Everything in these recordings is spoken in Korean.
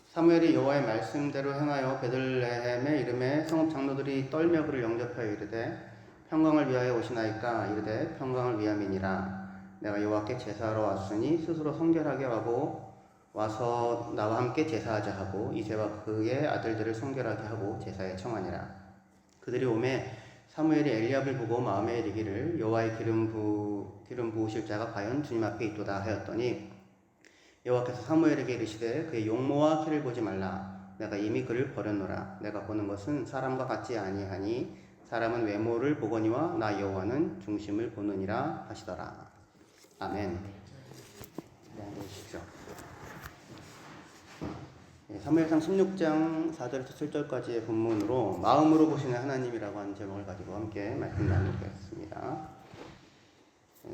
사무엘이 여호와의 말씀대로 행하여 베들레헴의 이름에 성읍 장로들이 떨며 그를 영접하여 이르되 평강을 위하여 오시나이까 이르되 평강을 위함이니라. 내가 여호와께 제사하러 왔으니 스스로 성결하게 하고 와서 나와 함께 제사하자 하고 이새와 그의 아들들을 성결하게 하고 제사에 청하니라. 그들이 오매 사무엘이 엘리압을 보고 마음에 이르기를 여호와의 기름 부으실 자가 과연 주님 앞에 있도다 하였더니 여호와께서 사무엘에게 이르시되 그의 용모와 키를 보지 말라. 내가 이미 그를 버렸노라. 내가 보는 것은 사람과 같지 아니하니 사람은 외모를 보거니와 나 여호와는 중심을 보느니라 하시더라. 아멘. 네, 앉으십시오. 사무엘상 16장 4절에서 7절까지의 본문으로 마음으로 보시는 하나님이라고 하는 제목을 가지고 함께 말씀 나누겠습니다.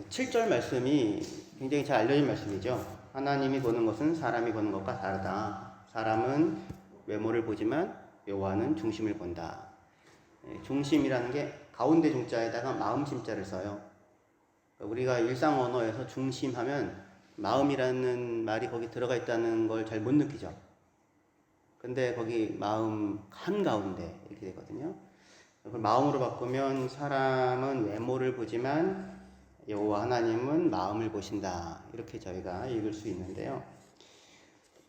7절 말씀이 굉장히 잘 알려진 말씀이죠. 하나님이 보는 것은 사람이 보는 것과 다르다. 사람은 외모를 보지만 여호와는 중심을 본다. 중심이라는 게 가운데 중자에다가 마음 심자를 써요. 우리가 일상 언어에서 중심하면 마음이라는 말이 거기 들어가 있다는 걸 잘 못 느끼죠. 근데 거기 마음 한가운데 이렇게 되거든요. 그걸 마음으로 바꾸면 사람은 외모를 보지만 여호와 하나님은 마음을 보신다. 이렇게 저희가 읽을 수 있는데요.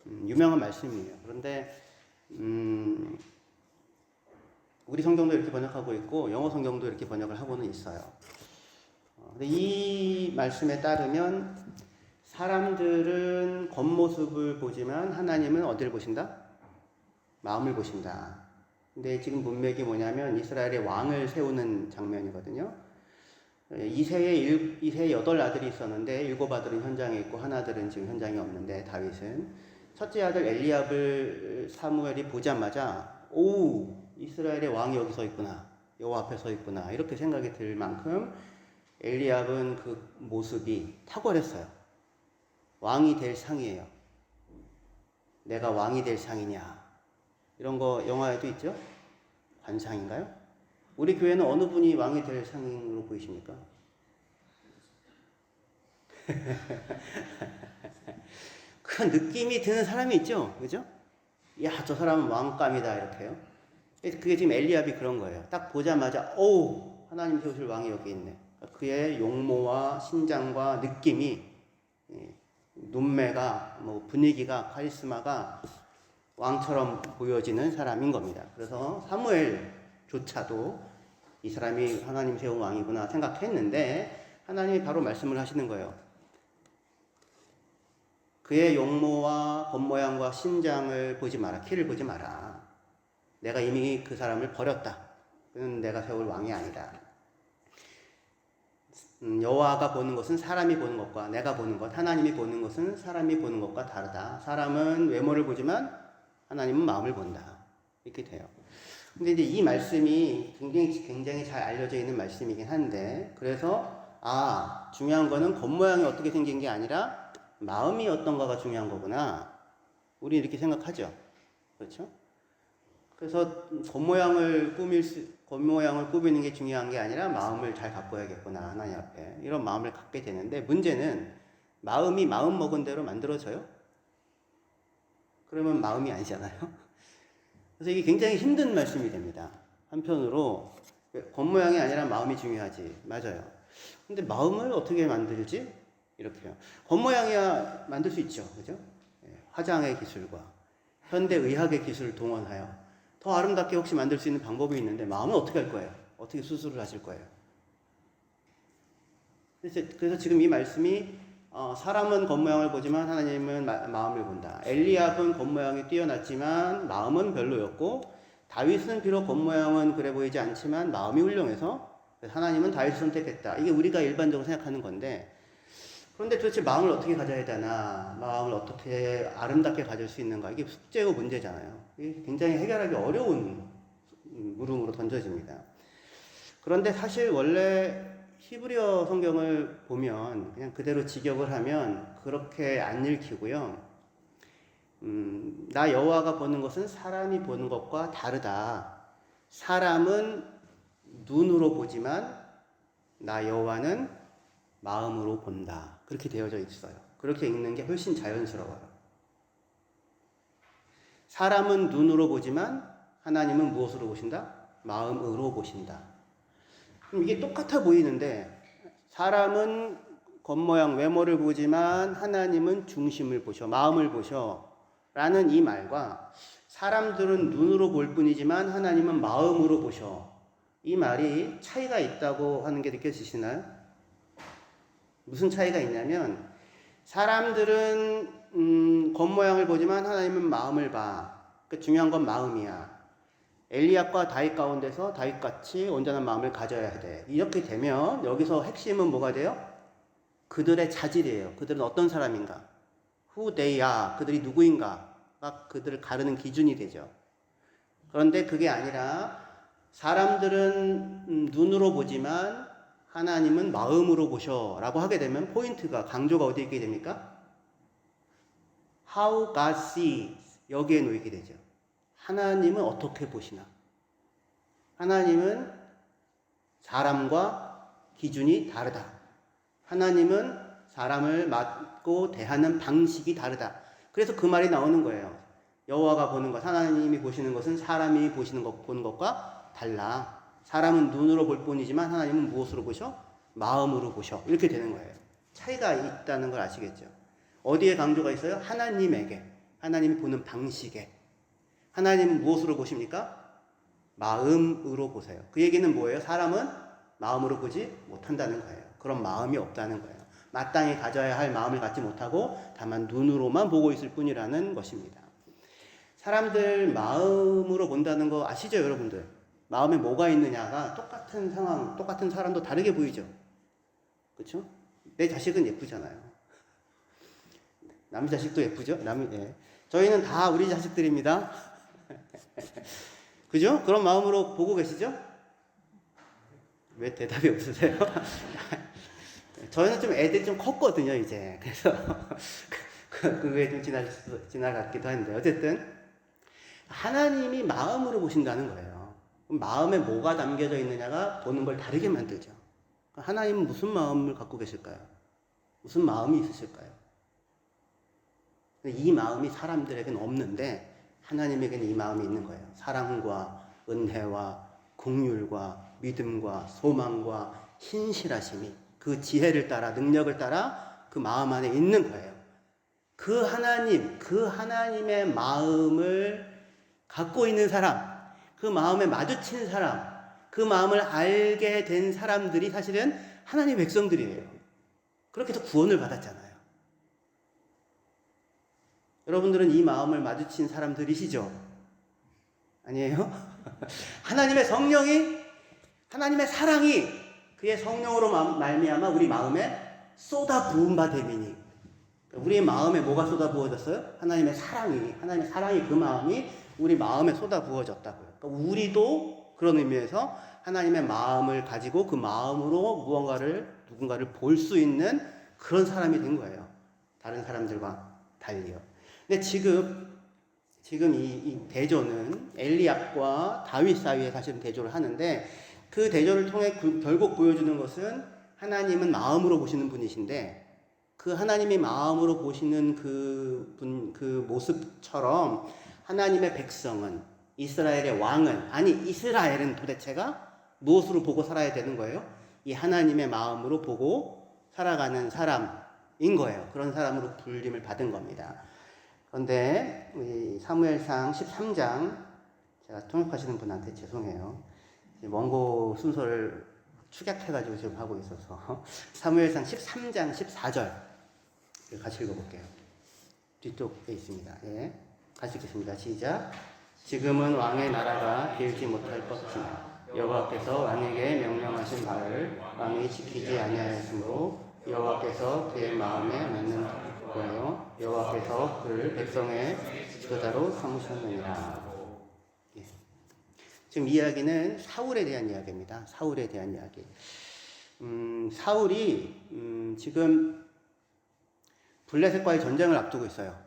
유명한 말씀이에요. 그런데 우리 성경도 이렇게 번역하고 있고 영어 성경도 이렇게 번역을 하고는 있어요. 근데 이 말씀에 따르면 사람들은 겉모습을 보지만 하나님은 어디를 보신다? 마음을 보신다. 근데 지금 문맥이 뭐냐면 이스라엘의 왕을 세우는 장면이거든요. 이세의 8아들이 있었는데 7아들은 현장에 있고 하나들은 지금 현장에 없는데 다윗은 첫째 아들 엘리압을 사무엘이 보자마자 오, 이스라엘의 왕이 여기 서 있구나. 여호와 앞에 서 있구나. 이렇게 생각이 들 만큼 엘리압은 그 모습이 탁월했어요. 왕이 될 상이에요. 내가 왕이 될 상이냐. 이런 거 영화에도 있죠? 관상인가요? 우리 교회는 어느 분이 왕이 될 상으로 보이십니까? 그런 느낌이 드는 사람이 있죠? 그죠? 야, 저 사람은 왕감이다. 이렇게요. 그게 지금 엘리압이 그런 거예요. 딱 보자마자, 오! 하나님 세우실 왕이 여기 있네. 그의 용모와 신장과 느낌이, 눈매가, 분위기가, 카리스마가 왕처럼 보여지는 사람인 겁니다. 그래서 사무엘조차도 이 사람이 하나님 세운 왕이구나 생각했는데 하나님이 바로 말씀을 하시는 거예요. 그의 용모와 겉모양과 신장을 보지 마라. 키를 보지 마라. 내가 이미 그 사람을 버렸다. 그는 내가 세울 왕이 아니다. 여호와가 보는 것은 사람이 보는 것과 내가 보는 것, 하나님이 보는 것은 사람이 보는 것과 다르다. 사람은 외모를 보지만 하나님은 마음을 본다. 이렇게 돼요. 근데 이제 이 말씀이 굉장히 잘 알려져 있는 말씀이긴 한데, 그래서, 중요한 거는 겉모양이 어떻게 생긴 게 아니라 마음이 어떤가가 중요한 거구나. 우리 이렇게 생각하죠. 그렇죠? 그래서 겉모양을 꾸미는 게 중요한 게 아니라 마음을 잘 바꿔야겠구나. 하나님 앞에. 이런 마음을 갖게 되는데, 문제는 마음이 마음 먹은 대로 만들어져요? 그러면 마음이 아니잖아요. 그래서 이게 굉장히 힘든 말씀이 됩니다. 한편으로 겉모양이 아니라 마음이 중요하지. 맞아요. 근데 마음을 어떻게 만들지? 이렇게요. 겉모양이야 만들 수 있죠. 그죠? 화장의 기술과 현대의학의 기술을 동원하여 더 아름답게 혹시 만들 수 있는 방법이 있는데 마음은 어떻게 할 거예요? 어떻게 수술을 하실 거예요? 그래서 지금 이 말씀이 사람은 겉모양을 보지만 하나님은 마음을 본다. 엘리압은 겉모양이 뛰어났지만 마음은 별로였고 다윗은 비록 겉모양은 그래 보이지 않지만 마음이 훌륭해서 하나님은 다윗을 선택했다. 이게 우리가 일반적으로 생각하는 건데 그런데 도대체 마음을 어떻게 가져야 되나 마음을 어떻게 아름답게 가질 수 있는가 이게 숙제고 문제잖아요. 이게 굉장히 해결하기 어려운 물음으로 던져집니다. 그런데 사실 원래 히브리어 성경을 보면 그냥 그대로 직역을 하면 그렇게 안 읽히고요. 나 여호와가 보는 것은 사람이 보는 것과 다르다. 사람은 눈으로 보지만 나 여호와는 마음으로 본다. 그렇게 되어져 있어요. 그렇게 읽는 게 훨씬 자연스러워요. 사람은 눈으로 보지만 하나님은 무엇으로 보신다? 마음으로 보신다. 그럼 이게 똑같아 보이는데 사람은 겉모양 외모를 보지만 하나님은 중심을 보셔, 마음을 보셔 라는 이 말과 사람들은 눈으로 볼 뿐이지만 하나님은 마음으로 보셔, 이 말이 차이가 있다고 하는 게 느껴지시나요? 무슨 차이가 있냐면 사람들은 겉모양을 보지만 하나님은 마음을 봐. 그 중요한 건 마음이야. 엘리압과 다윗 가운데서 다윗같이 온전한 마음을 가져야 돼. 이렇게 되면 여기서 핵심은 뭐가 돼요? 그들의 자질이에요. 그들은 어떤 사람인가? Who they are. 그들이 누구인가가 그들을 가르는 기준이 되죠. 그런데 그게 아니라 사람들은 눈으로 보지만 하나님은 마음으로 보셔 라고 하게 되면 포인트가, 강조가 어디에 있게 됩니까? How God sees. 여기에 놓이게 되죠. 하나님은 어떻게 보시나? 하나님은 사람과 기준이 다르다. 하나님은 사람을 맞고 대하는 방식이 다르다. 그래서 그 말이 나오는 거예요. 여호와가 보는 것, 하나님이 보시는 것은 사람이 보시는 것, 보는 것과 달라. 사람은 눈으로 볼 뿐이지만 하나님은 무엇으로 보셔? 마음으로 보셔. 이렇게 되는 거예요. 차이가 있다는 걸 아시겠죠? 어디에 강조가 있어요? 하나님에게. 하나님이 보는 방식에. 하나님은 무엇으로 보십니까? 마음으로 보세요. 그 얘기는 뭐예요? 사람은 마음으로 보지 못한다는 거예요. 그런 마음이 없다는 거예요. 마땅히 가져야 할 마음을 갖지 못하고 다만 눈으로만 보고 있을 뿐이라는 것입니다. 사람들 마음으로 본다는 거 아시죠, 여러분들? 마음에 뭐가 있느냐가 똑같은 상황, 똑같은 사람도 다르게 보이죠. 그렇죠? 내 자식은 예쁘잖아요. 남의 자식도 예쁘죠? 예. 저희는 다 우리 자식들입니다. 그죠? 그런 마음으로 보고 계시죠? 왜 대답이 없으세요? 저희는 좀 애들이 좀 컸거든요, 이제. 그래서 그게 좀 지나갔기도 한데, 어쨌든 하나님이 마음으로 보신다는 거예요. 그럼 마음에 뭐가 담겨져 있느냐가 보는 걸 다르게 만들죠. 하나님은 무슨 마음을 갖고 계실까요? 무슨 마음이 있으실까요? 이 마음이 사람들에게는 없는데 하나님에게는 이 마음이 있는 거예요. 사랑과 은혜와 긍휼과 믿음과 소망과 신실하심이 그 지혜를 따라, 능력을 따라 그 마음 안에 있는 거예요. 그 하나님, 그 하나님의 마음을 갖고 있는 사람, 그 마음에 마주친 사람, 그 마음을 알게 된 사람들이 사실은 하나님의 백성들이에요. 그렇게 해서 구원을 받았잖아요. 여러분들은 이 마음을 마주친 사람들이시죠? 아니에요? 하나님의 성령이, 하나님의 사랑이 그의 성령으로 말미암아 우리 마음에 쏟아 부은 바 됨이니, 우리의 마음에 뭐가 쏟아 부어졌어요? 하나님의 사랑이 그 마음이 우리 마음에 쏟아 부어졌다고요. 그러니까 우리도 그런 의미에서 하나님의 마음을 가지고 그 마음으로 누군가를 볼 수 있는 그런 사람이 된 거예요. 다른 사람들과 달리요. 근데 지금 이 대조는 엘리압과 다윗 사이에 사실은 대조를 하는데, 그 대조를 통해 결국 보여주는 것은 하나님은 마음으로 보시는 분이신데, 그 하나님이 마음으로 보시는 그 모습처럼 하나님의 백성은, 이스라엘의 왕은, 이스라엘은 도대체가 무엇으로 보고 살아야 되는 거예요? 이 하나님의 마음으로 보고 살아가는 사람인 거예요. 그런 사람으로 불림을 받은 겁니다. 그런데 사무엘상 13장, 제가 통역하시는 분한테 죄송해요. 원고 순서를 축약해가지고 지금 하고 있어서 사무엘상 13장 14절 같이 읽어볼게요. 뒤쪽에 있습니다. 예, 같이 읽겠습니다. 시작. 지금은 왕의 나라가 길지 못할 것이나 여호와께서 왕에게 명령하신 바를 왕이 지키지 아니하였으므로 여호와께서 그의 마음에 맞는 거예요. 여호와께서 그를 백성의 지도자로 삼으셨느니라. 예. 지금 이야기는 사울에 대한 이야기입니다. 사울에 대한 이야기. 사울이 지금 블레셋과의 전쟁을 앞두고 있어요.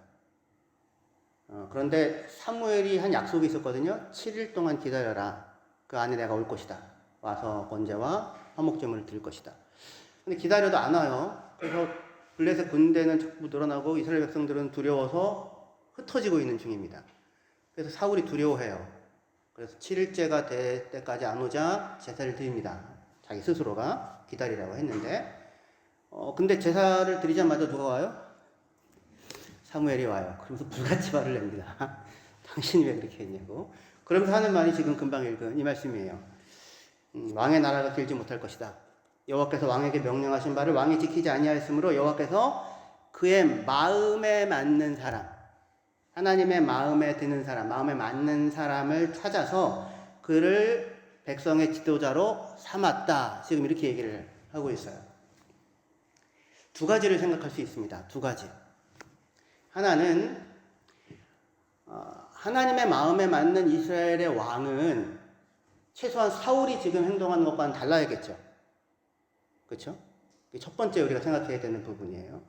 그런데 사무엘이 한 약속이 있었거든요. 7일 동안 기다려라. 그 안에 내가 올 것이다. 와서 번제와 화목제물을 드릴 것이다. 근데 기다려도 안 와요. 그래서 블레셋 군대는 자꾸 늘어나고 이스라엘 백성들은 두려워서 흩어지고 있는 중입니다. 그래서 사울이 두려워해요. 그래서 7일째가 될 때까지 안 오자 제사를 드립니다. 자기 스스로가 기다리라고 했는데, 근데 제사를 드리자마자 누가 와요? 사무엘이 와요. 그러면서 불같이 화를 냅니다. 당신이 왜 그렇게 했냐고. 그러면서 하는 말이 지금 금방 읽은 이 말씀이에요. 왕의 나라가 길지 못할 것이다. 여호와께서 왕에게 명령하신 바를 왕이 지키지 아니하였으므로 여호와께서 그의 마음에 맞는 사람, 하나님의 마음에 드는 사람, 마음에 맞는 사람을 찾아서 그를 백성의 지도자로 삼았다. 지금 이렇게 얘기를 하고 있어요. 두 가지를 생각할 수 있습니다. 두 가지. 하나는 하나님의 마음에 맞는 이스라엘의 왕은 최소한 사울이 지금 행동하는 것과는 달라야겠죠. 그렇죠? 첫 번째 우리가 생각해야 되는 부분이에요.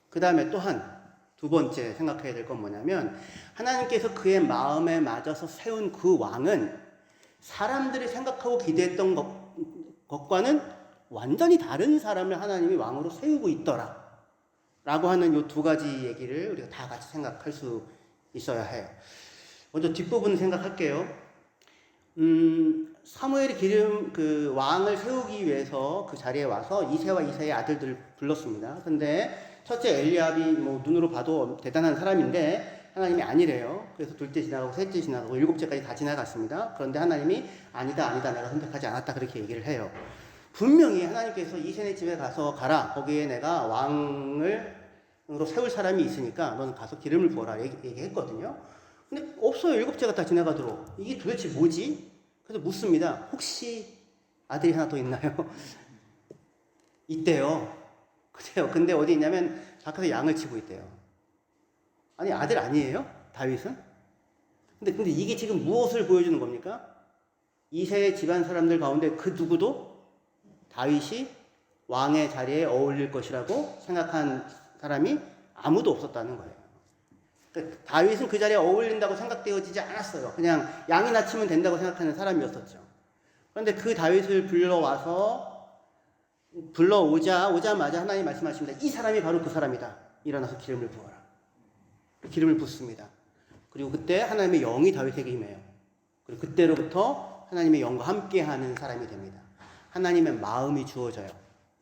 그 다음에 또한 두 번째 생각해야 될 건 뭐냐면 하나님께서 그의 마음에 맞아서 세운 그 왕은 사람들이 생각하고 기대했던 것과는 완전히 다른 사람을 하나님이 왕으로 세우고 있더라 라고 하는 이 두 가지 얘기를 우리가 다 같이 생각할 수 있어야 해요. 먼저 뒷부분 생각할게요. 사무엘이 그 왕을 세우기 위해서 그 자리에 와서 이새와 이새의 아들들을 불렀습니다. 근데 첫째 엘리압이 눈으로 봐도 대단한 사람인데 하나님이 아니래요. 그래서 둘째 지나가고 셋째 지나가고 일곱째까지 다 지나갔습니다. 그런데 하나님이 아니다 내가 선택하지 않았다 그렇게 얘기를 해요. 분명히 하나님께서 이새네 집에 가서 가라. 거기에 내가 왕으로 세울 사람이 있으니까 너는 가서 기름을 부어라 얘기했거든요. 근데 없어요. 일곱째가 다 지나가도록. 이게 도대체 뭐지? 그래서 묻습니다. 혹시 아들이 하나 더 있나요? 있대요. 그래요. 근데 어디 있냐면 밖에서 양을 치고 있대요. 아니 아들 아니에요? 다윗은? 근데 이게 지금 무엇을 보여주는 겁니까? 이세 집안 사람들 가운데 그 누구도 다윗이 왕의 자리에 어울릴 것이라고 생각한 사람이 아무도 없었다는 거예요. 그러니까 다윗은 그 자리에 어울린다고 생각되어지지 않았어요. 그냥 양이나 치면 된다고 생각하는 사람이었었죠. 그런데 그 다윗을 오자마자 하나님 말씀하십니다. 이 사람이 바로 그 사람이다. 일어나서 기름을 부어라. 기름을 붓습니다. 그리고 그때 하나님의 영이 다윗에게 임해요. 그리고 그때로부터 하나님의 영과 함께하는 사람이 됩니다. 하나님의 마음이 주어져요.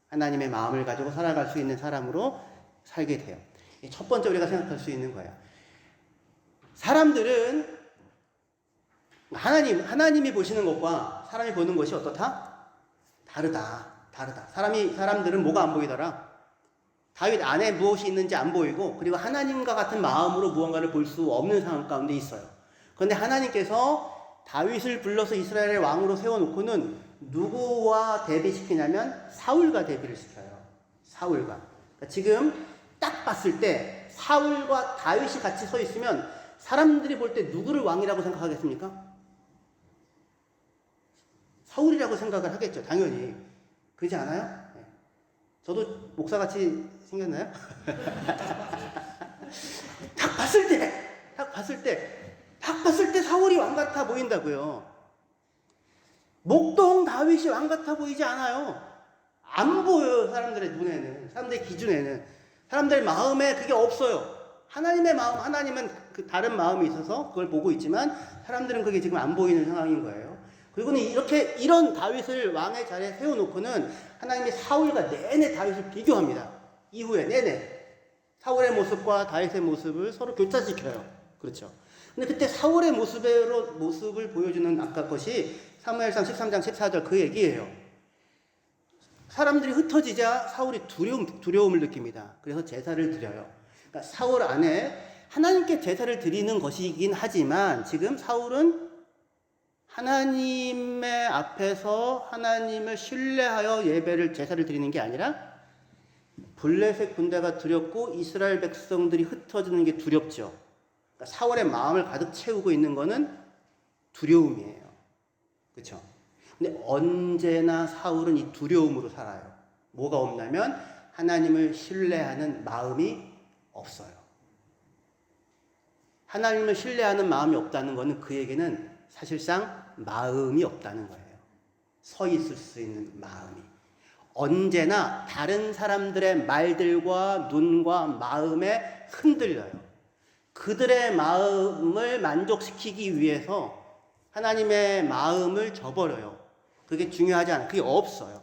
하나님의 마음을 가지고 살아갈 수 있는 사람으로 살게 돼요. 첫 번째 우리가 생각할 수 있는 거예요. 사람들은 하나님이 보시는 것과 사람이 보는 것이 어떻다? 다르다. 사람들은 뭐가 안 보이더라? 다윗 안에 무엇이 있는지 안 보이고, 그리고 하나님과 같은 마음으로 무언가를 볼 수 없는 상황 가운데 있어요. 그런데 하나님께서 다윗을 불러서 이스라엘의 왕으로 세워놓고는 누구와 대비시키냐면 사울과 대비를 시켜요. 사울과. 그러니까 지금 딱 봤을 때 사울과 다윗이 같이 서 있으면 사람들이 볼 때 누구를 왕이라고 생각하겠습니까? 사울이라고 생각을 하겠죠. 당연히. 그렇지 않아요? 네. 저도 목사같이 생겼나요? 딱 봤을 때 사울이 왕 같아 보인다고요. 목동 다윗이 왕 같아 보이지 않아요. 안 보여요. 사람들의 눈에는, 사람들의 기준에는, 사람들의 마음에 그게 없어요. 하나님의 마음, 하나님은 그 다른 마음이 있어서 그걸 보고 있지만 사람들은 그게 지금 안 보이는 상황인 거예요. 그리고는 이런 다윗을 왕의 자리에 세워놓고는 하나님이 사울과 내내 다윗을 비교합니다. 이후에 내내 사울의 모습과 다윗의 모습을 서로 교차시켜요. 그렇죠. 근데 그때 사울의 모습을 보여주는 아까 것이 사무엘상 13장 14절 그 얘기예요. 사람들이 흩어지자 사울이 두려움을 느낍니다. 그래서 제사를 드려요. 그러니까 사울 안에 하나님께 제사를 드리는 것이긴 하지만 지금 사울은 하나님의 앞에서 하나님을 신뢰하여 제사를 드리는 게 아니라 블레셋 군대가 두렵고 이스라엘 백성들이 흩어지는 게 두렵죠. 그러니까 사울의 마음을 가득 채우고 있는 거는 두려움이에요. 그렇죠? 근데 언제나 사울은 이 두려움으로 살아요. 뭐가 없냐면 하나님을 신뢰하는 마음이 없어요. 하나님을 신뢰하는 마음이 없다는 것은 그에게는 사실상 마음이 없다는 거예요. 서 있을 수 있는 마음이. 언제나 다른 사람들의 말들과 눈과 마음에 흔들려요. 그들의 마음을 만족시키기 위해서 하나님의 마음을 저버려요. 그게 중요하지 않아요. 그게 없어요.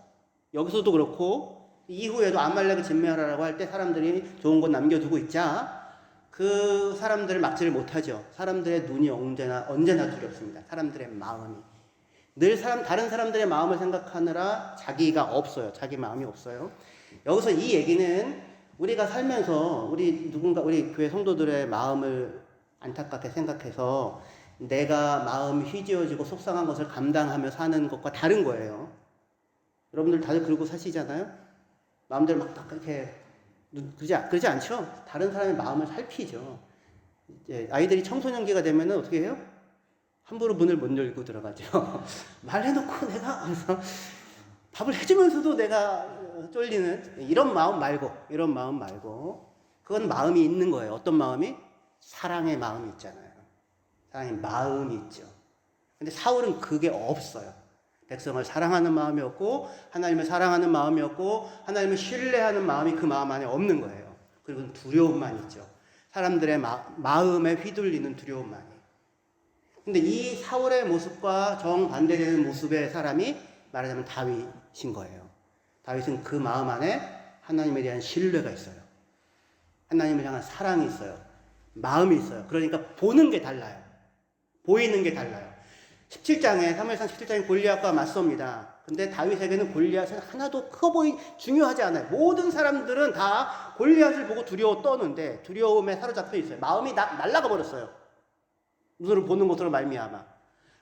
여기서도 그렇고 이후에도 아말렉을 진멸하라고 할 때 사람들이 좋은 것 남겨두고 있자 그 사람들을 막지를 못하죠. 사람들의 눈이 언제나 두렵습니다. 사람들의 마음이. 늘 다른 사람들의 마음을 생각하느라 자기가 없어요. 자기 마음이 없어요. 여기서 이 얘기는 우리가 살면서 우리 교회 성도들의 마음을 안타깝게 생각해서 내가 마음이 휘지어지고 속상한 것을 감당하며 사는 것과 다른 거예요. 여러분들 다들 그러고 사시잖아요? 마음대로 막 이렇게 그러지 않죠? 다른 사람의 마음을 살피죠. 이제 아이들이 청소년기가 되면은 어떻게 해요? 함부로 문을 못 열고 들어가죠. 말해놓고 내가 그래서 밥을 해주면서도 내가 쫄리는 이런 마음 말고 그건 마음이 있는 거예요. 어떤 마음이? 사랑의 마음이 있잖아요. 사랑의 마음이 있죠. 근데 사울은 그게 없어요. 백성을 사랑하는 마음이 없고 하나님을 사랑하는 마음이 없고 하나님을 신뢰하는 마음이 그 마음 안에 없는 거예요. 그리고 두려움만 있죠. 사람들의 마음에 휘둘리는 두려움만이. 근데 이 사울의 모습과 정반대되는 모습의 사람이 말하자면 다윗인 거예요. 다윗은 그 마음 안에 하나님에 대한 신뢰가 있어요. 하나님을 향한 사랑이 있어요. 마음이 있어요. 그러니까 보는 게 달라요. 보이는 게 달라요. 17장에 사무엘상 17장에 골리앗과 맞섭니다. 근데 다윗에게는 골리앗은 하나도 중요하지 않아요. 모든 사람들은 다 골리앗을 보고 두려워 떠는데 두려움에 사로잡혀 있어요. 마음이 날아가 버렸어요. 눈으로 보는 것으로 말미암아.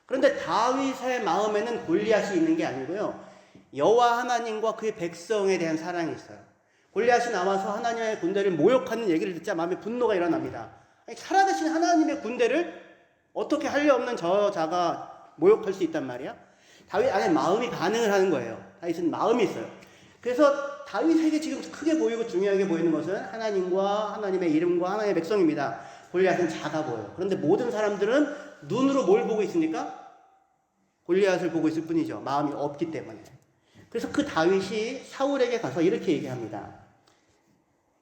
그런데 다윗의 마음에는 골리앗이 있는 게 아니고요. 여호와 하나님과 그의 백성에 대한 사랑이 있어요. 골리앗이 나와서 하나님의 군대를 모욕하는 얘기를 듣자 마음에 분노가 일어납니다. 아니, 살아계신 하나님의 군대를 어떻게 할리 없는 저자가 모욕할 수 있단 말이야? 다윗 안에 마음이 반응을 하는 거예요. 다윗은 마음이 있어요. 그래서 다윗에게 지금 크게 보이고 중요하게 보이는 것은 하나님과 하나님의 이름과 하나님의 백성입니다. 골리앗은 작아 보여요. 그런데 모든 사람들은 눈으로 뭘 보고 있습니까? 골리앗을 보고 있을 뿐이죠. 마음이 없기 때문에. 그래서 그 다윗이 사울에게 가서 이렇게 얘기합니다.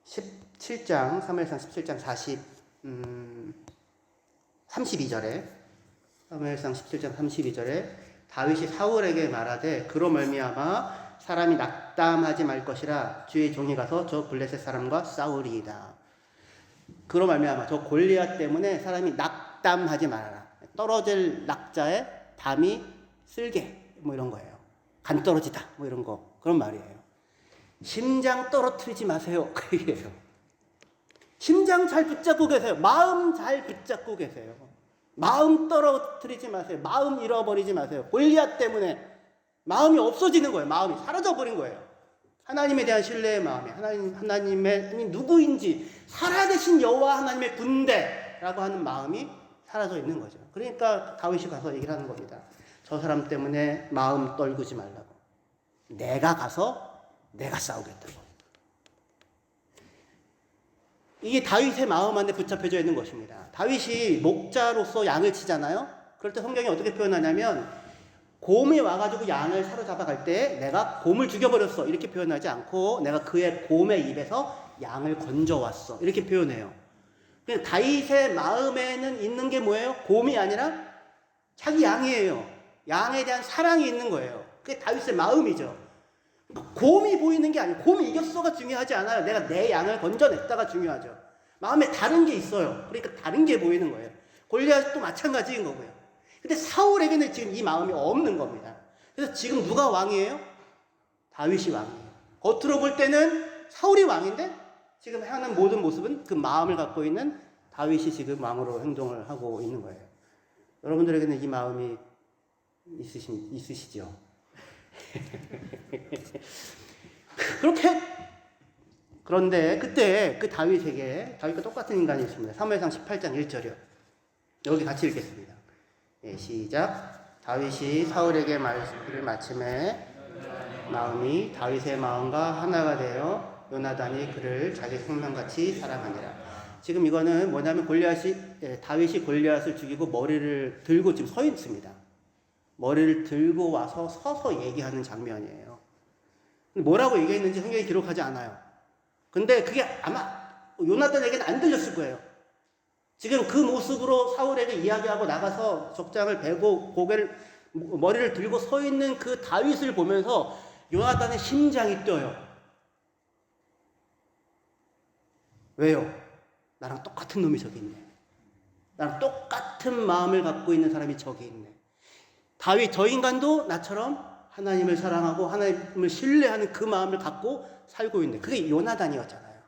17장, 사무엘상 17장 32절에 사무엘상 17장 32절에 다윗이 사울에게 말하되 그로 말미암아 사람이 낙담하지 말 것이라 주의 종이 가서 저 블레셋 사람과 싸우리이다. 그로 말미암아 저 골리앗 때문에 사람이 낙담하지 말아라. 떨어질 낙자에 담이 쓸개 뭐 이런 거예요. 간 떨어지다 뭐 이런 거 그런 말이에요. 심장 떨어뜨리지 마세요. 그 얘기예요. 심장 잘 붙잡고 계세요. 마음 잘 붙잡고 계세요. 마음 떨어뜨리지 마세요. 마음 잃어버리지 마세요. 골리앗 때문에 마음이 없어지는 거예요. 마음이 사라져버린 거예요. 하나님에 대한 신뢰의 마음이 하나님의 누구인지 살아계신 여호와 하나님의 군대라고 하는 마음이 사라져 있는 거죠. 그러니까 다윗이 가서 얘기를 하는 겁니다. 저 사람 때문에 마음 떨구지 말라고. 내가 가서 내가 싸우겠다고. 이게 다윗의 마음 안에 붙잡혀져 있는 것입니다. 다윗이 목자로서 양을 치잖아요. 그럴 때 성경이 어떻게 표현하냐면 곰이 와가지고 양을 사로잡아 갈 때 내가 곰을 죽여버렸어 이렇게 표현하지 않고 내가 그의 곰의 입에서 양을 건져왔어 이렇게 표현해요. 그러니까 다윗의 마음에는 있는 게 뭐예요? 곰이 아니라 자기 양이에요. 양에 대한 사랑이 있는 거예요. 그게 다윗의 마음이죠. 곰이 보이는 게 아니고 곰이 이겼어가 중요하지 않아요. 내가 내 양을 건져냈다가 중요하죠. 마음에 다른 게 있어요. 그러니까 다른 게 보이는 거예요. 골리앗도 마찬가지인 거고요. 근데 사울에게는 지금 이 마음이 없는 겁니다. 그래서 지금 누가 왕이에요? 다윗이 왕이에요. 겉으로 볼 때는 사울이 왕인데 지금 하는 모든 모습은 그 마음을 갖고 있는 다윗이 지금 왕으로 행동을 하고 있는 거예요. 여러분들에게는 이 마음이 있으시죠? 그렇게 그런데 그때 그 다윗과 똑같은 인간이 있습니다. 사무엘상 18장 1절이요. 여기 같이 읽겠습니다. 예, 시작. 다윗이 사울에게 말을 마침에 마음이 다윗의 마음과 하나가 되어 요나단이 그를 자기 생명같이 사랑하니라. 지금 이거는 뭐냐면 다윗이 골리앗을 죽이고 머리를 들고 지금 서 있습니다. 머리를 들고 와서 서서 얘기하는 장면이에요. 뭐라고 얘기했는지 성경이 기록하지 않아요. 근데 그게 아마 요나단에게는 안 들렸을 거예요. 지금 그 모습으로 사울에게 이야기하고 나가서 족장을 베고 머리를 들고 서 있는 그 다윗을 보면서 요나단의 심장이 뛰어요. 왜요? 나랑 똑같은 놈이 저기 있네. 나랑 똑같은 마음을 갖고 있는 사람이 저기 있네. 다윗 저 인간도 나처럼 하나님을 사랑하고 하나님을 신뢰하는 그 마음을 갖고 살고 있네. 그게 요나단이었잖아요.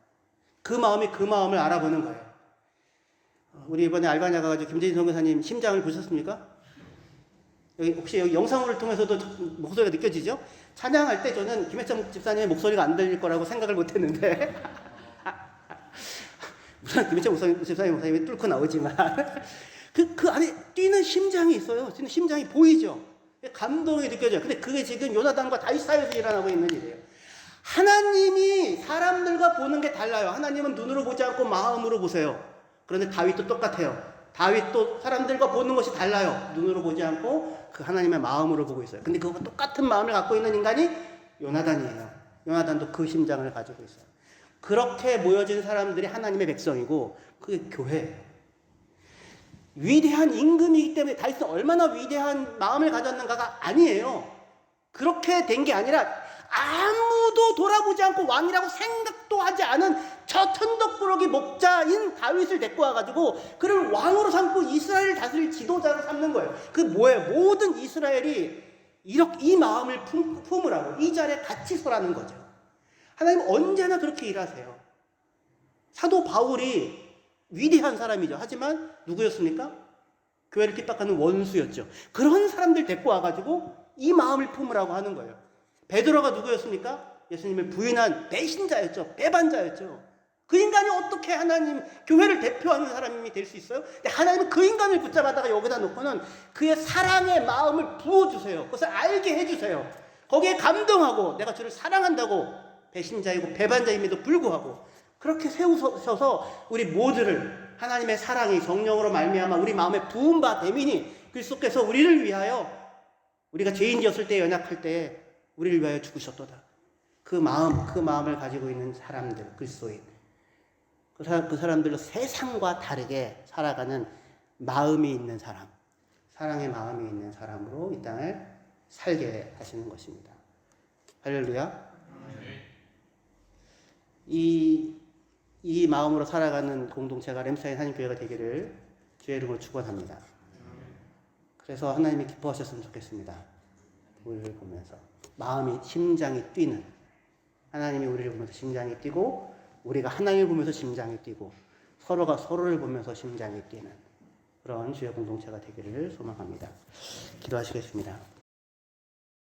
그 마음을 알아보는 거예요. 우리 이번에 알바냐 가가지고 김재진 선교사님 심장을 보셨습니까? 혹시 여기 영상을 통해서도 목소리가 느껴지죠? 찬양할 때 저는 김혜정 집사님의 목소리가 안 들릴 거라고 생각을 못 했는데 물론 김혜정 집사님이 뚫고 나오지만 그 안에 뛰는 심장이 있어요. 뛰는 심장이 보이죠? 감동이 느껴져요. 근데 그게 지금 요나단과 다윗 사이에서 일어나고 있는 일이에요. 하나님이 사람들과 보는 게 달라요. 하나님은 눈으로 보지 않고 마음으로 보세요. 그런데 다윗도 똑같아요. 다윗도 사람들과 보는 것이 달라요. 눈으로 보지 않고 그 하나님의 마음으로 보고 있어요. 근데 그거 똑같은 마음을 갖고 있는 인간이 요나단이에요. 요나단도 그 심장을 가지고 있어요. 그렇게 모여진 사람들이 하나님의 백성이고 그게 교회예요. 위대한 임금이기 때문에 다윗은 얼마나 위대한 마음을 가졌는가가 아니에요. 그렇게 된 게 아니라 아무도 돌아보지 않고 왕이라고 생각도 하지 않은 저 천덕꾸러기 목자인 다윗을 데리고 와가지고 그를 왕으로 삼고 이스라엘을 다스릴 지도자로 삼는 거예요. 그 뭐예요? 모든 이스라엘이 이렇게 이 마음을 품으라고 이 자리에 같이 서라는 거죠. 하나님은 언제나 그렇게 일하세요. 사도 바울이 위대한 사람이죠. 하지만 누구였습니까? 교회를 핍박하는 원수였죠. 그런 사람들 데리고 와가지고 이 마음을 품으라고 하는 거예요. 베드로가 누구였습니까? 예수님을 부인한 배신자였죠. 배반자였죠. 그 인간이 어떻게 하나님 교회를 대표하는 사람이 될 수 있어요? 근데 하나님은 그 인간을 붙잡아다가 여기다 놓고는 그의 사랑의 마음을 부어주세요. 그것을 알게 해주세요. 거기에 감동하고 내가 주를 사랑한다고 배신자이고 배반자임에도 불구하고 그렇게 세우셔서 우리 모두를 하나님의 사랑이 성령으로 말미암아 우리 마음에 부은 바 되미니 그리스도께서 우리를 위하여 우리가 죄인이었을 때 연약할 때 우리를 위하여 죽으셨도다. 그 마음을 가지고 있는 사람들, 그리스도인. 그 사람들로 세상과 다르게 살아가는 마음이 있는 사람, 사랑의 마음이 있는 사람으로 이 땅을 살게 하시는 것입니다. 할렐루야. 이 마음으로 살아가는 공동체가 램사인 하나님교회가 되기를 주의 이름으로 축원합니다. 그래서 하나님이 기뻐하셨으면 좋겠습니다. 우리를 보면서 마음이 심장이 뛰는 하나님이 우리를 보면서 심장이 뛰고 우리가 하나님을 보면서 심장이 뛰고 서로가 서로를 보면서 심장이 뛰는 그런 주의 공동체가 되기를 소망합니다. 기도하시겠습니다.